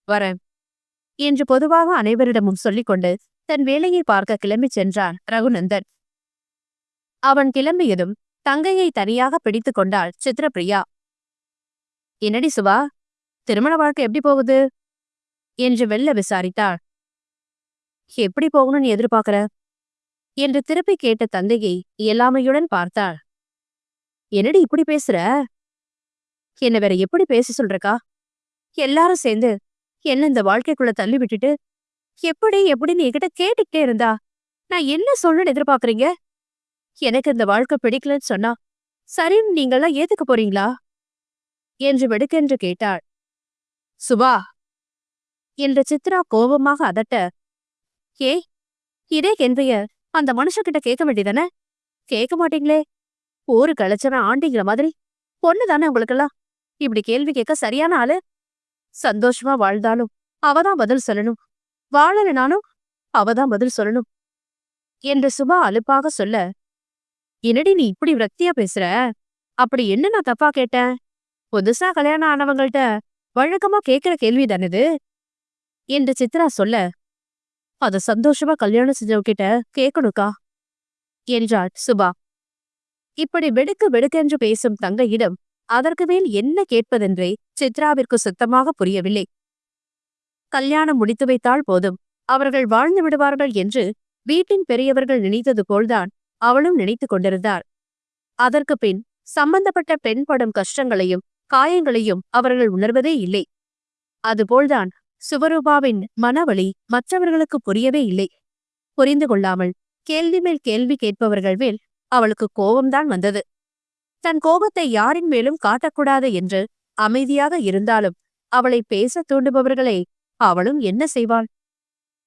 வரேன் என்று பொதுவாக அனைவரிடமும் சொல்லிக்கொண்டு தன் வேலையை பார்க்க கிளம்பிச் சென்றான் ரகுநந்தன். அவன் கிளம்பியதும் தங்கையை தனியாக பிடித்துக் கொண்டாள் சித்ரபிரியா. என்னடி சுபா, திருமண வாழ்க்கை எப்படி போகுது என்று வெல்ல விசாரித்தாள். எப்படி போகணும்னு எதிர்பார்க்கிற என்று திருப்பி கேட்ட தந்தையை இயலாமையுடன் பார்த்தாள். என்னடி இப்படி பேசுற? என்ன வேற எப்படி பேச சொல்றக்கா? எல்லாரும் சேர்ந்து என்ன இந்த வாழ்க்கைக்குள்ள தள்ளி விட்டுட்டு எப்படி எப்படின்னு என்கிட்ட கேட்டுக்கிட்டே இருந்தா நான் என்ன சொல்லணும்னு எதிர்பார்க்கறீங்க? எனக்கு இந்த வாழ்க்கை பிடிக்கலன்னு சொன்னா சரின்னு நீங்கெல்லாம் ஏத்துக்க போறீங்களா என்று வெடுக்கென்று கேட்டாள். சுபா என்று சித்ரா கோபமாக அதட்ட, ஏ இதே கேள்விய அந்த மனுஷங்கிட்ட கேட்க வேண்டியதானே? கேட்க மாட்டீங்களே? ஊரு கலைச்சவன் ஆண்டிங்கிற மாதிரி பொண்ணு தானே உங்களுக்கெல்லாம். இப்படி கேள்வி கேட்க சரியான ஆளு. சந்தோஷமா வாழ்ந்தாலும் அவதான் பதில் சொல்லணும், வாழலைனாலும் அவதான் பதில் சொல்லணும் என்று சுபா அலுப்பாக சொல்ல, என்னடி நீ இப்படி விரக்தியா பேசுற? அப்படி என்ன நான் தப்பா கேட்டேன்? புதுசா கல்யாணம் ஆனவங்கள்ட்ட வழக்கமா கேட்கிற கேள்வி தானது என்று சித்ரா சொல்ல, அத சந்தோஷமா கல்யாணம் செஞ்சவகிட்ட கேட்கணுக்கா என்றாள் சுபா. இப்படி வெடுக்கு வெடுக்கென்று பேசும் தங்கையிடம் அதற்கு மேல் என்ன கேட்பதென்றே சித்ராவிற்கு சுத்தமாக புரியவில்லை. கல்யாணம் முடித்து வைத்தால் போதும், அவர்கள் வாழ்ந்து விடுவார்கள் என்று வீட்டின் பெரியவர்கள் நினைத்தது போல்தான் அவளும் நினைத்து கொண்டிருந்தார். அதற்கு பின் சம்பந்தப்பட்ட பெண் படும் கஷ்டங்களையும் காயங்களையும் அவர்கள் உணர்வதே இல்லை. அதுபோல்தான் சுவரூபாவின் மனவழி மற்றவர்களுக்கு புரியவே இல்லை. புரிந்து கொள்ளாமல் கேள்வி மேல் கேள்வி கேட்பவர்கள் மேல் அவளுக்கு கோபம்தான் வந்தது. தன் கோபத்தை யாரின் மேலும் காட்டக்கூடாது என்று அமைதியாக இருந்தாலும் அவளை பேச தூண்டுபவர்களை அவளும் என்ன செய்வாள்?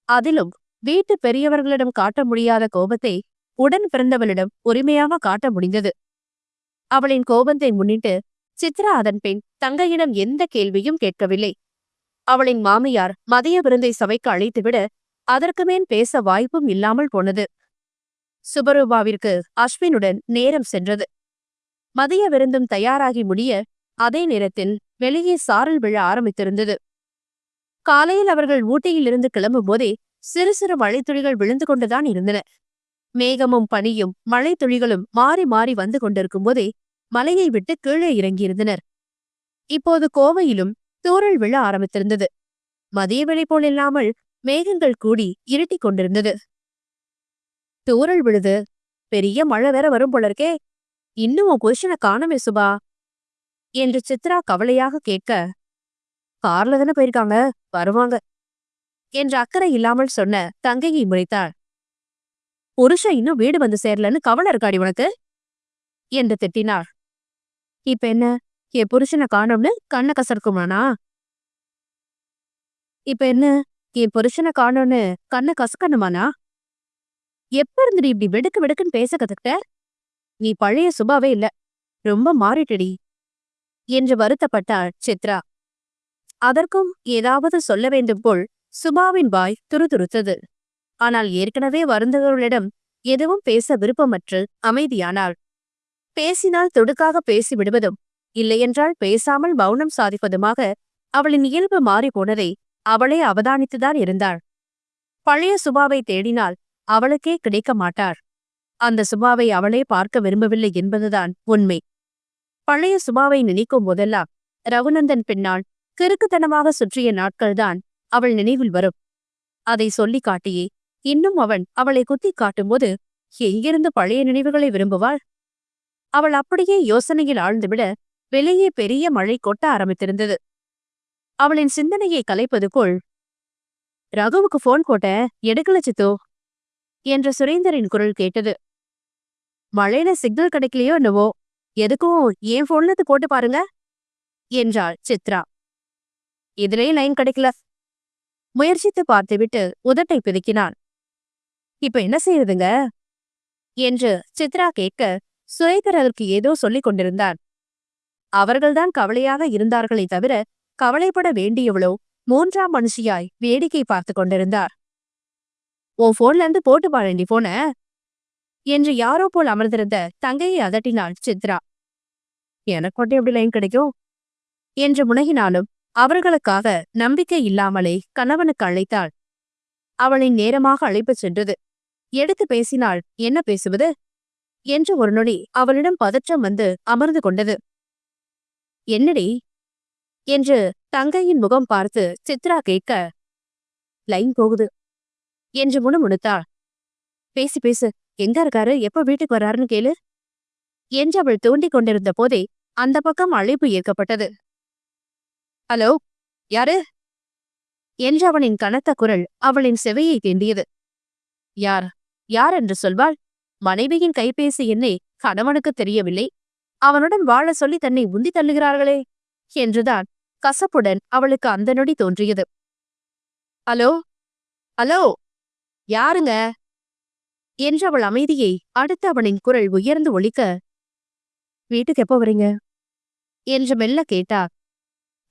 அதிலும் வீட்டு பெரியவர்களிடம் காட்ட முடியாத கோபத்தை உடன் பிறந்தவளிடம் உரிமையாக காட்ட முடிந்தது. அவளின் கோபத்தை முன்னிட்டு சித்ரா அதன் பின் தங்கையிடம் எந்த கேள்வியும் கேட்கவில்லை. அவளின் மாமியார் மதிய விருந்தை சபைக்கு அழைத்துவிட அதற்கு மேல் பேச வாய்ப்பும் இல்லாமல் போனது. சுபரூபாவிற்கு அஸ்வினுடன் நேரம் சென்றது. மதிய விருந்தும் தயாராகி முடிய அதே நேரத்தில் வெளியே சாரல் விழ ஆரம்பித்திருந்தது. காலையில் அவர்கள் ஊட்டியிலிருந்து கிளம்பும் போதே சிறு சிறு மழைத்துளிகள் விழுந்து கொண்டுதான் இருந்தன. மேகமும் பனியும் மழை துளிகளும் மாறி மாறி வந்து கொண்டிருக்கும் போதே மலையை விட்டு கீழே இறங்கியிருந்தனர். இப்போது கோவையிலும் தூறல் விழ ஆரம்பித்திருந்தது. மதிய வேளை போல் இல்லாமல் மேகங்கள் கூடி இருட்டிக் கொண்டிருந்தது. தூறல் விழுது, பெரிய மழை வேற வரும் போல இருக்கே. இன்னும் உன் புருஷனை காணமே சுபா என்று சித்ரா கவலையாக கேட்க, கார்ல தானே போயிருக்காங்க, வருவாங்க என்று அக்கறை இல்லாமல் சொன்ன தங்கையை முறைத்தாள். புருஷன் இன்னும் வீடு வந்து சேரலன்னு கவலை இருக்காடி உனக்கு என்று திட்டினாள். இப்ப என்ன, என் புருஷனை காணோம்னு கண்ணை கசக்குமானா? இப்ப என்ன, என் புருஷனை காணோம்னு கண்ணை கசக்கணுமானா? எப்ப இருந்து இப்படி வெடுக்கு வெடுக்குன்னு பேச கத்துக்கிட்ட? நீ பழைய சுபாவே இல்ல, ரொம்ப மாறிட்டடி என்று வருத்தப்பட்டாள் சித்ரா. அதற்கும் ஏதாவது சொல்ல வேண்டும் போல் சுபாவின் வாய் துருதுருத்தது. ஆனால் ஏற்கனவே வருந்தவர்களிடம் எதுவும் பேச விருப்பமற்று அமைதியானாள். பேசினால் துடுக்காக பேசி விடுவதும் இல்லையென்றால் பேசாமல் மௌனம் சாதிப்பதுமாக அவளின் இயல்பு மாறி போனதை அவளே அவதானித்துதான் இருந்தாள். பழைய சுபாவை தேடினால் அவளுக்கே கிடைக்க மாட்டார். அந்த சுபாவை அவளே பார்க்க விரும்பவில்லை என்பதுதான் உண்மை. பழைய சுபாவை நினைக்கும் போதெல்லாம் ரகுநந்தன் பின்னால் கிறுக்குத்தனமாக சுற்றிய நாட்கள்தான் அவள் நினைவில் வரும். அதை சொல்லி காட்டியே இன்னும் அவன் அவளை குத்தி காட்டும்போது எங்கிருந்து பழைய நினைவுகளை விரும்புவாள்? அவள் அப்படியே யோசனையில் ஆழ்ந்துவிட வெளியே பெரிய மழை கொட்ட ஆரம்பித்திருந்தது. அவளின் சிந்தனையை கலைப்பது போல், ரகுவுக்கு போன் போட்ட எடுக்கல சித்தோ என்ற சுரேந்தரின் குரல் கேட்டது. மழையில சிக்னல் கிடைக்கலையோ என்னவோ, எதுக்கும் ஏன் போன்ல போட்டு பாருங்க என்றாள் சித்ரா. இதுலயே லைன் கிடைக்கல. முயற்சித்து பார்த்துவிட்டு உதட்டை பிதுக்கினான். இப்ப என்ன செய்யறதுங்க என்று சித்ரா கேட்க சுரேந்தர் அதற்கு ஏதோ சொல்லிக் கொண்டிருந்தான். அவர்கள்தான் கவலையாக இருந்தார்களே தவிர கவலைப்பட வேண்டியவளோ மூன்றாம் மனுஷியாய் வேடிக்கை பார்த்து கொண்டிருந்தார். உன் போன்ல இருந்து போட்டு பாருண்டி போன என்று யாரோ போல் அமர்ந்திருந்த தங்கையை அதட்டினாள் சித்ரா. எனக்கு மட்டும் எப்படி லைன் கிடைக்கும் என்று முனகினாலும் அவர்களுக்காக நம்பிக்கை இல்லாமலே கணவனுக்கு அழைத்தாள். அவளின் நேரமாக அழைப்புச் சென்றது. எடுத்து பேசினாள். என்ன பேசுவது என்று ஒரு நொடி அவளிடம் பதற்றம் வந்து அமர்ந்து கொண்டது. என்னடி என்று தங்கையின் முகம் பார்த்து சித்ரா கேட்க, லைன் போகுது என்று முணுமுணுத்தாள். பேசி பேசு, எங்க இருக்காரு, எப்ப வீட்டுக்கு வர்றாருன்னு கேளு என்று அவள் தூண்டிக் கொண்டிருந்த போதே அந்த பக்கம் அழைப்பு ஏற்கப்பட்டது. ஹலோ, யாரு என்று அவனின் கனத்த குரல் அவளின் செவியை தீண்டியது. யார் யார் என்று சொல்வாள்? மனைவியின் கைபேசி எண்ணே கணவனுக்கு தெரியவில்லை. அவனுடன் வாழ சொல்லி தன்னை உந்தி தள்ளுகிறார்களே என்றுதான் கசப்புடன் அவளுக்கு அந்த நொடி தோன்றியது. ஹலோ ஹலோ, யாருங்க என்று அவள் அமைதியை அடுத்து அவனின் குரல் உயர்ந்து ஒலிக்க, வீட்டுக்கு எப்போ வரீங்க என்று மெல்ல கேட்டார்.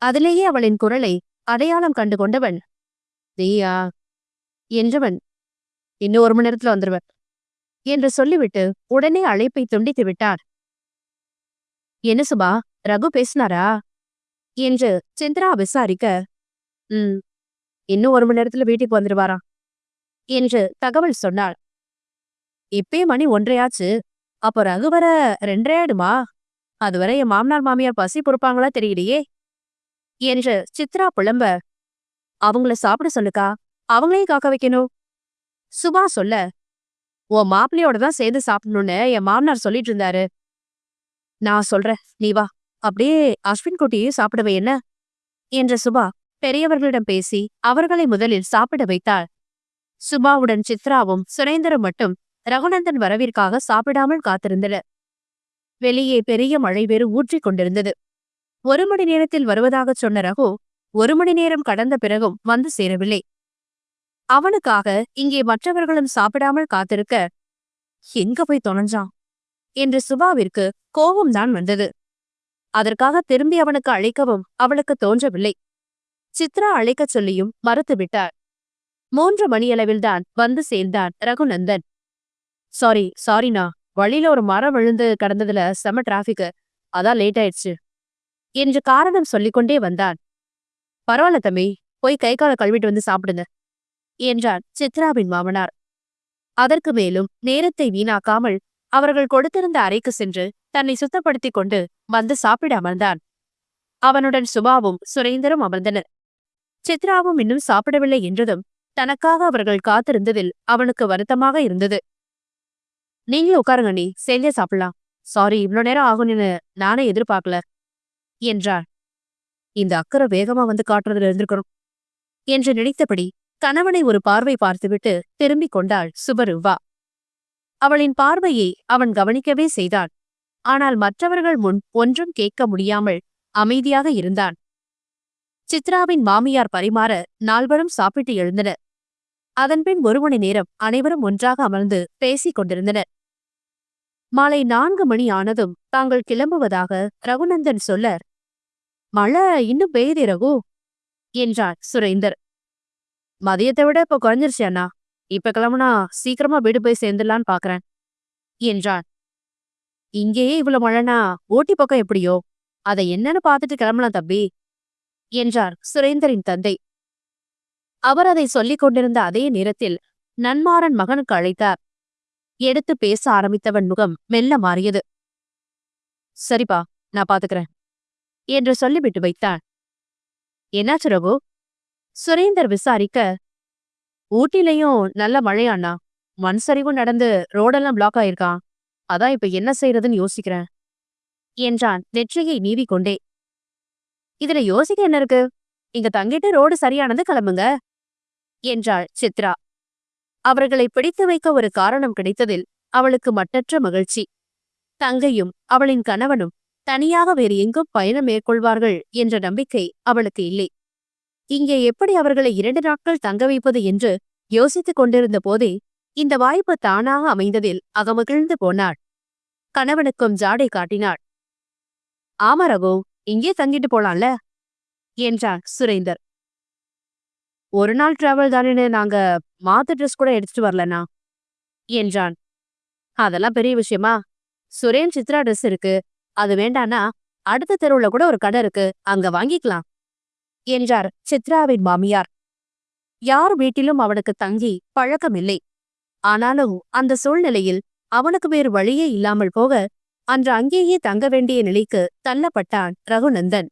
அதிலேயே அவளின் குரலை அடையாளம் கண்டு கொண்டவன், நீயா என்றவன், இன்னும் 1 மணி நேரத்துல வந்துருவன் என்று சொல்லிவிட்டு உடனே அழைப்பை துண்டித்து விட்டார். என்ன சுபா, ரகு பேசினாரா என்று சித்ரா விசாரிக்க, இன்னும் 1 மணி நேரத்துல வீட்டுக்கு வந்துருவாராம் என்று தகவல் சொன்னாள். இப்பே மணி 1:30 ஆச்சு. அப்போ ரகு வர 2:30 ஆயிடுமா? அதுவரை என் மாமனார் மாமியார் பசி பொறுப்பாங்களா தெரியலையே என்று சித்ரா புலம்ப, அவங்கள சாப்பிட சொல்லுக்கா, அவங்களையும் காக்க வைக்கணும் சுபா சொல்ல, உன் மாப்பிள்ளையோட தான் சேர்ந்து சாப்பிடணும்னு என் மாமனார் சொல்லிட்டு இருந்தாரு. நான் சொல்றேன், நீ வா, அப்படியே அஸ்வின் குட்டியையும் சாப்பிடவே என்ன என்ற சுபா பெரியவர்களிடம் பேசி அவர்களை முதலில் சாப்பிட வைத்தாள். சுபாவுடன் சித்ராவும் சுரேந்தரும் மட்டும் ரகுநந்தன் வரவிற்காக சாப்பிடாமல் காத்திருந்தனர். வெளியே பெரிய மழை வேறு ஊற்றிக் கொண்டிருந்தது. 1 மணி நேரத்தில் வருவதாகச் சொன்ன ரகு 1 மணி நேரம் கடந்த பிறகும் வந்து சேரவில்லை. அவனுக்காக இங்கே மற்றவர்களும் சாப்பிடாமல் காத்திருக்க, எங்க போய் தொலைஞ்சான் என்று சுபாவிற்கு கோபம்தான் வந்தது. அதற்காக திரும்பி அவனுக்கு அழைக்கவும் அவளுக்கு தோன்றவில்லை. சித்ரா அழைக்கச் சொல்லியும் மறுத்துவிட்டார். 3 மணியளவில்தான் வந்து சேர்ந்தான் ரகுநந்தன். சாரிண்ணா, வழியில ஒரு மரம் விழுந்து கடந்ததுல செம டிராபிக், அதான் லேட் ஆயிடுச்சு என்று காரணம் சொல்லிக்கொண்டே வந்தான். பரவாயில்ல தம்பி, போய் கை கால கழுவிட்டு வந்து சாப்பிடுங்க என்றான் சித்ராவின் மாமனார். அதற்கு மேலும் நேரத்தை வீணாக்காமல் அவர்கள் கொடுத்திருந்த அறைக்கு சென்று தன்னை சுத்தப்படுத்திக் கொண்டு வந்து சாப்பிட அமர்ந்தான். அவனுடன் சுபாவும் சுரேந்தரும் அமர்ந்தனர். சித்ராவும் இன்னும் சாப்பிடவில்லை என்றதும் தனக்காக அவர்கள் காத்திருந்ததில் அவனுக்கு வருத்தமாக இருந்தது. நீங்களும் உட்காருங்க, நீ சேர்ந்தே சாப்பிடலாம். சாரி, இவ்வளோ நேரம் ஆகும்னு நானே எதிர்பார்க்கல என்றான். இந்த அக்கறை வேகமா வந்து காட்டுறதுல இருந்திருக்கணும் என்று நினைத்தபடி கணவனை ஒரு பார்வை பார்த்துவிட்டு திரும்பிக் கொண்டாள் சுபருவா. அவளின் பார்வையை அவன் கவனிக்கவே செய்தான். ஆனால் மற்றவர்கள் முன் ஒன்றும் கேட்க முடியாமல் அமைதியாக இருந்தான். சித்ராவின் மாமியார் பரிமாற நால்வரும் சாப்பிட்டு எழுந்தனர். அதன்பின் 1 மணி நேரம் அனைவரும் ஒன்றாக அமர்ந்து பேசிக் கொண்டிருந்தனர். மாலை 4 மணி ஆனதும் தாங்கள் கிளம்புவதாக ரகுநந்தன் சொல்ல, மழை இன்னும் பெய்யுதே ரகு என்றான் சுரேந்தர். மதியத்தை விட இப்ப குறைஞ்சிருச்சு அண்ணா, இப்ப கிளம்புனா சீக்கிரமா வீடு போய் சேர்ந்துடலான்னு பாக்குறேன் என்றான். இங்கேயே இவ்வளவு மழைனா ஊட்டி பக்கம் எப்படியோ, அதை என்னன்னு பார்த்துட்டு கிளம்பலாம் தம்பி என்றார் சுரேந்தரின் தந்தை. அவர் அதை சொல்லிக் கொண்டிருந்த அதே நேரத்தில் நன்மாறன் மகனுக்கு அழைத்தார். எடுத்து பேச ஆரம்பித்தவன் முகம் மெல்ல மாறியது. சரிப்பா, நான் பாத்துக்கிறேன் என்று சொல்லிவிட்டு வைத்தான். என்னாச்சு ரகு? சுரேந்தர் விசாரிக்க, ஊட்டிலையும் நல்ல மழையாண்ணா, மண் சரிவும் நடந்து ரோடெல்லாம் பிளாக் ஆயிருக்கான். அதான் இப்ப என்ன செய்யறதுன்னு யோசிக்கிறேன் என்றான் நெற்றியை நீவிக்கொண்டே. இதுல யோசிக்க என்ன இருக்கு? இங்க தங்கிட்டு ரோடு சரியானது கிளம்புங்க என்றாள் சித்ரா. அவர்களை பிடித்து வைக்க ஒரு காரணம் கிடைத்ததில் அவளுக்கு மட்டற்ற மகிழ்ச்சி. தங்கையும் அவளின் கணவனும் தனியாக வேறு எங்கும் பயணம் மேற்கொள்வார்கள் என்ற நம்பிக்கை அவளுக்கு இல்லை. இங்கே எப்படி அவர்களை 2 நாட்கள் தங்க வைப்பது என்று யோசித்துக் கொண்டிருந்த போதே இந்த வாய்ப்பு தானாக அமைந்ததில் அகமகிழ்ந்து போனாள். கணவனுக்கும் ஜாடை காட்டினாள். ஆமா ரகு, இங்கே தங்கிட்டு போலாம்ல என்றான் சுரேந்தர். 1 நாள் டிராவல் தானேன்னு நாங்க மாத்து ட்ரெஸ் கூட எடுத்துட்டு வரலனா என்றான். அதெல்லாம் பெரிய விஷயமா? சுரேன் சித்ரா ட்ரெஸ் இருக்கு, அது வேண்டானா அடுத்த தெருவுல கூட ஒரு கடை இருக்கு, அங்க வாங்கிக்கலாம் என்றார் சித்ராவின் மாமியார். யார் வீட்டிலும் அவனுக்கு தங்கி பழக்கமில்லை. ஆனாலும் அந்த சூழ்நிலையில் அவனுக்கு வேறு வழியே இல்லாமல் போக அன்று அங்கேயே தங்க வேண்டிய நிலைக்கு தள்ளப்பட்டான் ரகுநந்தன்.